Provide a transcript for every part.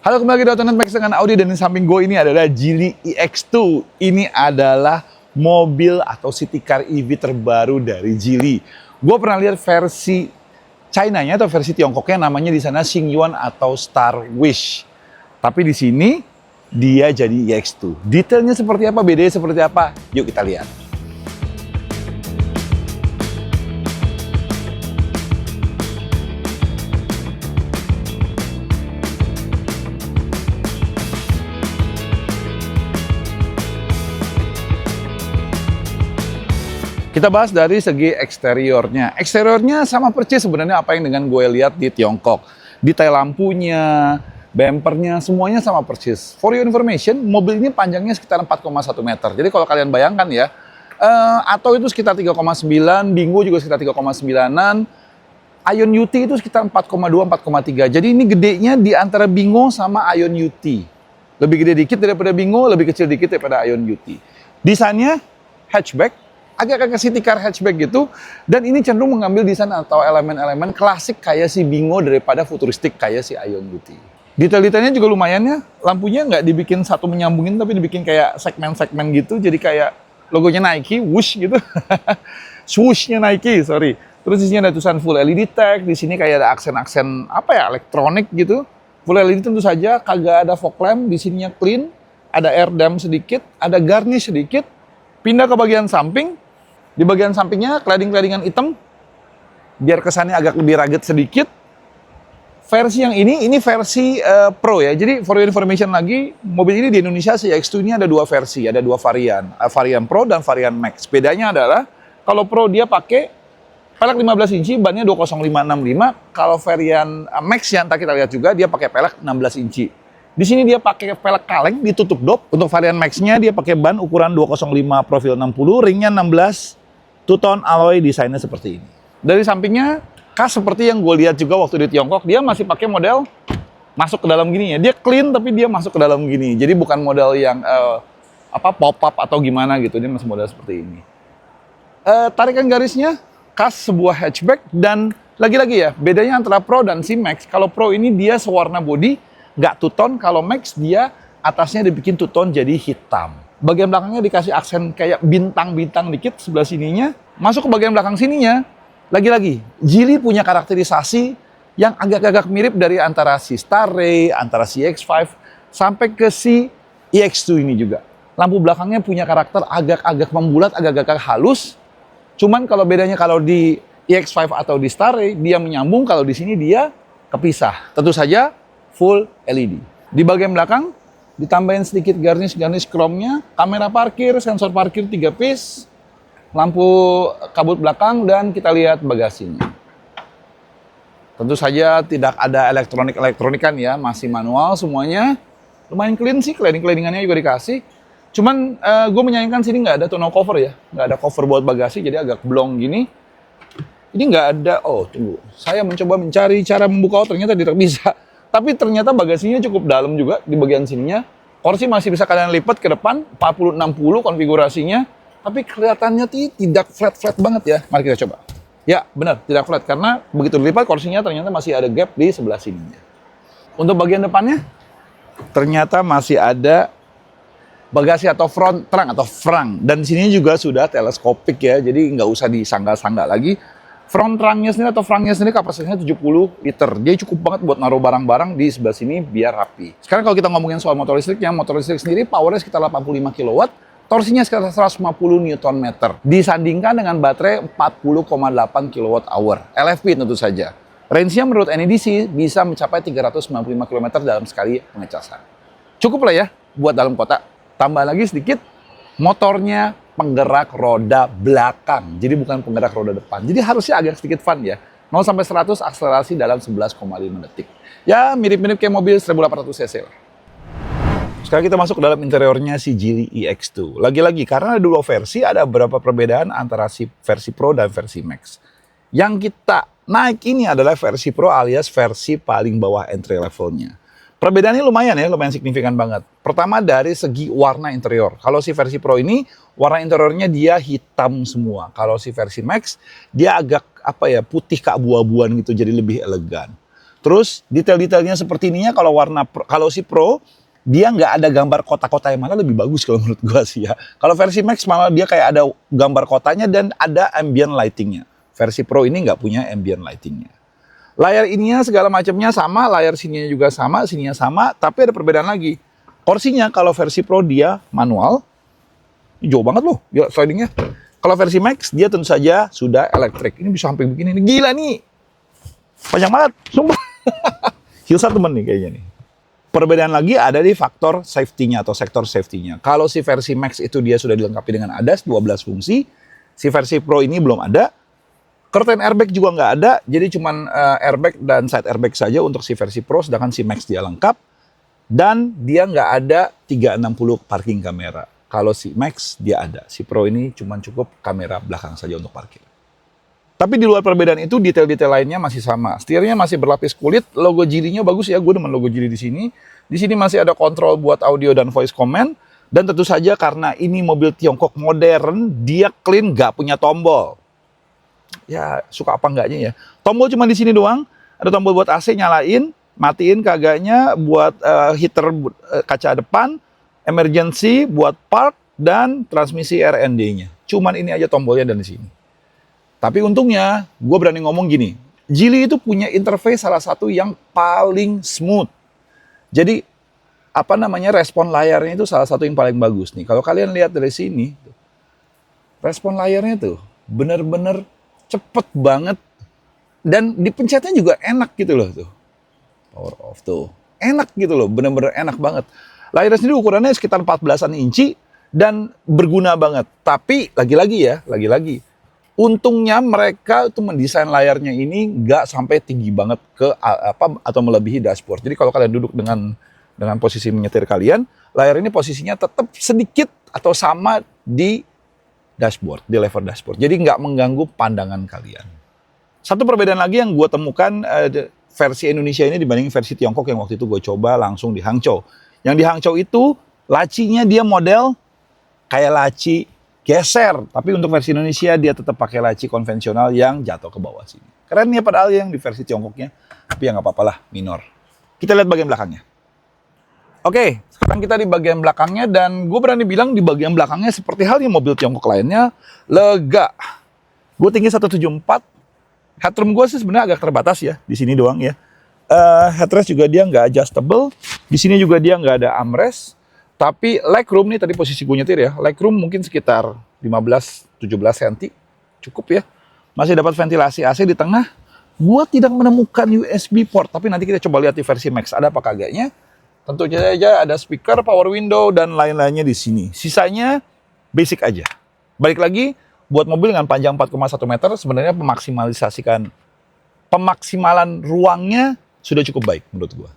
Halo, kembali lagi di Autonet Max dengan Audi, dan di samping gue ini adalah Geely EX2. Ini adalah mobil atau city car EV terbaru dari Geely. Gue pernah lihat versi China-nya atau versi Tiongkoknya, namanya di sana Xingyuan atau Star Wish. Tapi di sini dia jadi EX2. Detailnya seperti apa, bedanya seperti apa? Yuk kita lihat. Kita bahas dari segi eksteriornya. Eksteriornya sama persis sebenarnya apa yang dengan gue lihat di Tiongkok. Detail lampunya, bumpernya, semuanya sama persis. For your information, mobil ini panjangnya sekitar 4,1 meter. Jadi kalau kalian bayangkan ya, atau itu sekitar 3,9, Bingo juga sekitar 3,9-an, Ion UT itu sekitar 4,2, 4,3. Jadi ini gedenya di antara Bingo sama Ion UT. Lebih gede dikit daripada Bingo, lebih kecil dikit daripada Ion UT. Desainnya hatchback, agak-agak city car hatchback gitu, dan ini cenderung mengambil desain atau elemen-elemen klasik kayak si Bingo daripada futuristik kayak si Ion UT. Detail-detailnya juga lumayan ya, lampunya nggak dibikin satu menyambungin, tapi dibikin kayak segmen-segmen gitu, jadi kayak logonya Nike, whoosh gitu, swooshnya Nike, sorry. Terus di sini ada tulisan full LED tag, di sini kayak ada aksen-aksen apa ya, elektronik gitu. Full LED tentu saja, kagak ada fog lamp, di sininya clean, ada air dam sedikit, ada garnish sedikit. Pindah ke bagian samping. Di bagian sampingnya cladding-claddingan hitam, biar kesannya agak lebih rugged sedikit. Versi yang ini versi Pro ya. Jadi for your information lagi, mobil ini di Indonesia si X2 ini ada dua versi, ada dua varian, varian Pro dan varian Max. Bedanya adalah kalau Pro dia pakai pelek 15 inci, bannya 20565. Kalau varian Max yang tadi kita lihat juga dia pakai pelek 16 inci. Di sini dia pakai velg kaleng ditutup dop. Untuk varian Max-nya dia pakai ban ukuran 205 profil 60, ringnya 16, two-tone alloy, desainnya seperti ini. Dari sampingnya, khas seperti yang gue lihat juga waktu di Tiongkok, dia masih pakai model masuk ke dalam gini ya. Dia clean tapi dia masuk ke dalam gini. Jadi bukan model yang pop-up atau gimana gitu. Dia masih model seperti ini. Tarikan garisnya khas sebuah hatchback, dan lagi-lagi ya, bedanya antara Pro dan si Max. Kalau Pro ini dia sewarna body, nggak two-tone. Kalau Max dia atasnya dibikin two-tone jadi hitam. Bagian belakangnya dikasih aksen kayak bintang-bintang dikit sebelah sininya. Masuk ke bagian belakang sininya, lagi-lagi Geely punya karakterisasi yang agak-agak mirip dari antara si Starray, antara si X5 sampai ke si EX2 ini juga. Lampu belakangnya punya karakter agak-agak membulat, agak-agak halus. Cuman kalau bedanya kalau di EX5 atau di Starray dia menyambung, kalau di sini dia kepisah. Tentu saja full LED. Di bagian belakang ditambahin sedikit garnish chrome-nya, kamera parkir, sensor parkir 3 piece, lampu kabut belakang, dan kita lihat bagasinya. Tentu saja tidak ada elektronikan ya, masih manual semuanya. Lumayan clean sih, cladding-claddingannya juga dikasih. Cuman gue menyayangkan sini nggak ada tonneau cover ya, nggak ada cover buat bagasi, jadi agak blong gini. Ini nggak ada, oh tunggu, saya mencoba mencari cara membuka, ternyata tidak bisa. Tapi ternyata bagasinya cukup dalam juga di bagian sininya. Kursi masih bisa kalian lipat ke depan, 40-60 konfigurasinya. Tapi kelihatannya tidak flat-flat banget ya. Mari kita coba. Ya benar, tidak flat. Karena begitu dilipat kursinya ternyata masih ada gap di sebelah sininya. Untuk bagian depannya, ternyata masih ada bagasi atau front trunk atau frunk. Dan di sini juga sudah teleskopik ya. Jadi nggak usah disangga-sangga lagi. Front trunknya sendiri atau frontnya sendiri kapasitasnya 70 liter. Dia cukup banget buat naruh barang-barang di sebelah sini biar rapi. Sekarang kalau kita ngomongin soal motor listrik sendiri powernya sekitar 85 kW, torsinya sekitar 150 Nm. Disandingkan dengan baterai 40,8 kWh. LFP tentu saja. Range-nya menurut NEDC bisa mencapai 395 km dalam sekali pengecasan. Cukup lah ya buat dalam kota. Tambah lagi sedikit, motornya penggerak roda belakang, jadi bukan penggerak roda depan. Jadi harusnya agak sedikit fun ya. 0 sampai 100 akselerasi dalam 11,5 detik. Ya mirip-mirip kayak mobil 1800 cc lah. Sekarang kita masuk ke dalam interiornya si Geely EX2. Lagi-lagi karena ada dua versi, ada beberapa perbedaan antara si versi Pro dan versi Max. Yang kita naik ini adalah versi Pro alias versi paling bawah entry levelnya. Perbedaannya lumayan ya, lumayan signifikan banget. Pertama dari segi warna interior. Kalau si versi Pro ini, warna interiornya dia hitam semua. Kalau si versi Max, dia agak putih keabu-abuan gitu, jadi lebih elegan. Terus detail-detailnya seperti ininya kalau kalau si Pro dia nggak ada gambar kota-kota yang malah lebih bagus kalau menurut gua sih ya. Kalau versi Max malah dia kayak ada gambar kotanya dan ada ambient lightingnya. Versi Pro ini nggak punya ambient lightingnya. Layar ininya segala macamnya sama, layar sininya sama, tapi ada perbedaan lagi. Kursinya kalau versi Pro dia manual, jauh banget loh ya slidingnya. Kalau versi Max dia tentu saja sudah elektrik. Ini bisa sampai begini nih, gila nih. Panjang banget, sumpah. Hilsa temen nih kayaknya nih. Perbedaan lagi ada di faktor safety-nya atau sektor safety-nya. Kalau si versi Max itu dia sudah dilengkapi dengan ADAS 12 fungsi, si versi Pro ini belum ada. Curtain airbag juga nggak ada, jadi cuman airbag dan side airbag saja untuk si versi Pro, sedangkan si Max dia lengkap. Dan dia nggak ada 360 parking kamera. Kalau si Max dia ada, si Pro ini cuman cukup kamera belakang saja untuk parkir. Tapi di luar perbedaan itu, detail-detail lainnya masih sama. Setirnya masih berlapis kulit, logo Geely-nya bagus ya, gue demen logo Geely di sini. Di sini masih ada kontrol buat audio dan voice command. Dan tentu saja karena ini mobil Tiongkok modern, dia clean, nggak punya tombol. Ya, suka apa enggaknya ya. Tombol cuma di sini doang. Ada tombol buat AC nyalain, matiin kagaknya, buat heater kaca depan, emergency, buat park, dan transmisi RND-nya. Cuman ini aja tombolnya dan di sini. Tapi untungnya, gue berani ngomong gini, Geely itu punya interface salah satu yang paling smooth. Jadi, respon layarnya itu salah satu yang paling bagus nih. Kalau kalian lihat dari sini, respon layarnya tuh bener-bener cepet banget. Dan dipencetnya juga enak gitu loh tuh. Power off tuh. Enak gitu loh, bener-bener enak banget. Layarnya sendiri ukurannya sekitar 14-an inci dan berguna banget. Tapi, lagi-lagi, untungnya mereka itu mendesain layarnya ini nggak sampai tinggi banget atau melebihi dashboard. Jadi kalau kalian duduk dengan posisi menyetir kalian, layar ini posisinya tetap sedikit atau sama di dashboard, di level dashboard. Jadi nggak mengganggu pandangan kalian. Satu perbedaan lagi yang gue temukan versi Indonesia ini dibanding versi Tiongkok yang waktu itu gue coba langsung di Hangzhou. Yang di Hangzhou itu lacinya dia model kayak laci geser, tapi untuk versi Indonesia dia tetap pakai laci konvensional yang jatuh ke bawah sini. Keren ya padahal yang di versi Tiongkoknya, tapi ya nggak apa-apa lah, minor. Kita lihat bagian belakangnya. Oke, sekarang kita di bagian belakangnya dan gue berani bilang di bagian belakangnya seperti halnya mobil Tiongkok lainnya, lega. Gue tinggi 174, headroom gue sih sebenarnya agak terbatas ya, di sini doang ya. Headrest juga dia nggak adjustable, di sini juga dia nggak ada armrest. Tapi legroom nih tadi posisi gue nyetir ya, legroom mungkin sekitar 15-17 cm, cukup ya. Masih dapat ventilasi AC di tengah. Gue tidak menemukan USB port, tapi nanti kita coba lihat di versi Max ada apa kagaknya. Tentu saja ada speaker, power window, dan lain-lainnya di sini. Sisanya basic aja. Balik lagi, buat mobil dengan panjang 4,1 meter, sebenarnya pemaksimalan ruangnya sudah cukup baik menurut gue.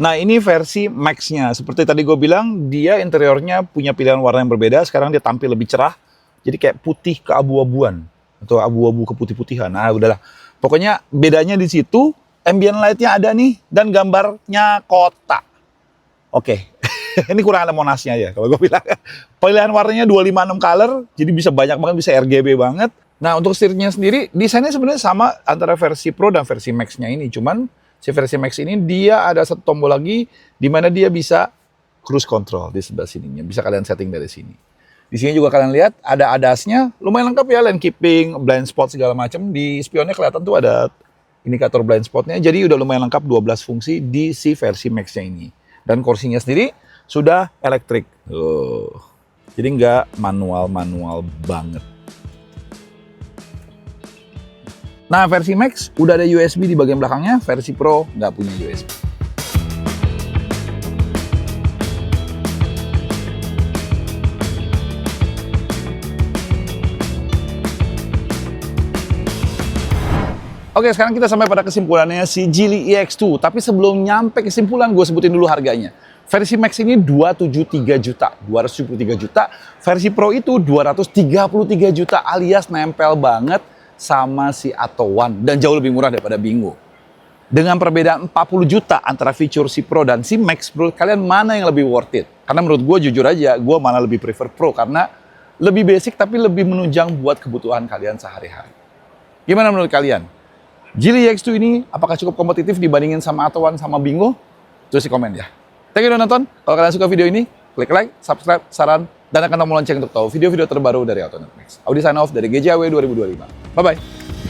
Nah ini versi Max-nya. Seperti tadi gue bilang, dia interiornya punya pilihan warna yang berbeda. Sekarang dia tampil lebih cerah. Jadi kayak putih ke abu-abuan. Atau abu-abu ke putih-putihan. Nah udahlah. Pokoknya bedanya di situ, ambient light-nya ada nih. Dan gambarnya kota. Oke. Ini kurang ada Monasnya ya kalau gue bilang. Pilihan warnanya 256 color. Jadi bisa banyak banget, bisa RGB banget. Nah untuk setirnya sendiri, desainnya sebenarnya sama antara versi Pro dan versi Max-nya ini. Cuman si versi Max ini dia ada satu tombol lagi di mana dia bisa cruise control di sebelah sininya. Bisa kalian setting dari sini. Di sini juga kalian lihat ada ADAS-nya, lumayan lengkap ya, lane keeping, blind spot segala macam. Di spionnya kelihatan tuh ada indikator blind spotnya. Jadi udah lumayan lengkap 12 fungsi di si versi Max-nya ini. Dan kursinya sendiri sudah elektrik. Jadi nggak manual banget. Nah, versi Max udah ada USB di bagian belakangnya, versi Pro nggak punya USB. Oke, sekarang kita sampai pada kesimpulannya si Geely EX2. Tapi sebelum nyampe kesimpulan, gue sebutin dulu harganya. Versi Max ini 273 juta, 273 juta. Versi Pro itu 233 juta alias nempel banget sama si Atto One dan jauh lebih murah daripada Bingo. Dengan perbedaan 40 juta antara fitur si Pro dan si Max, menurut kalian mana yang lebih worth it? Karena menurut gue jujur aja, gue malah lebih prefer Pro karena lebih basic tapi lebih menunjang buat kebutuhan kalian sehari-hari. Gimana menurut kalian? Geely EX2 ini apakah cukup kompetitif dibandingin sama Atuan sama Bingo? Tulis di komen ya. Thank you udah nonton. Kalau kalian suka video ini, klik like, subscribe, saran, dan tekan tombol lonceng untuk tahu video-video terbaru dari Autonet Max. Audi sign off dari GJAW 2025. Bye-bye.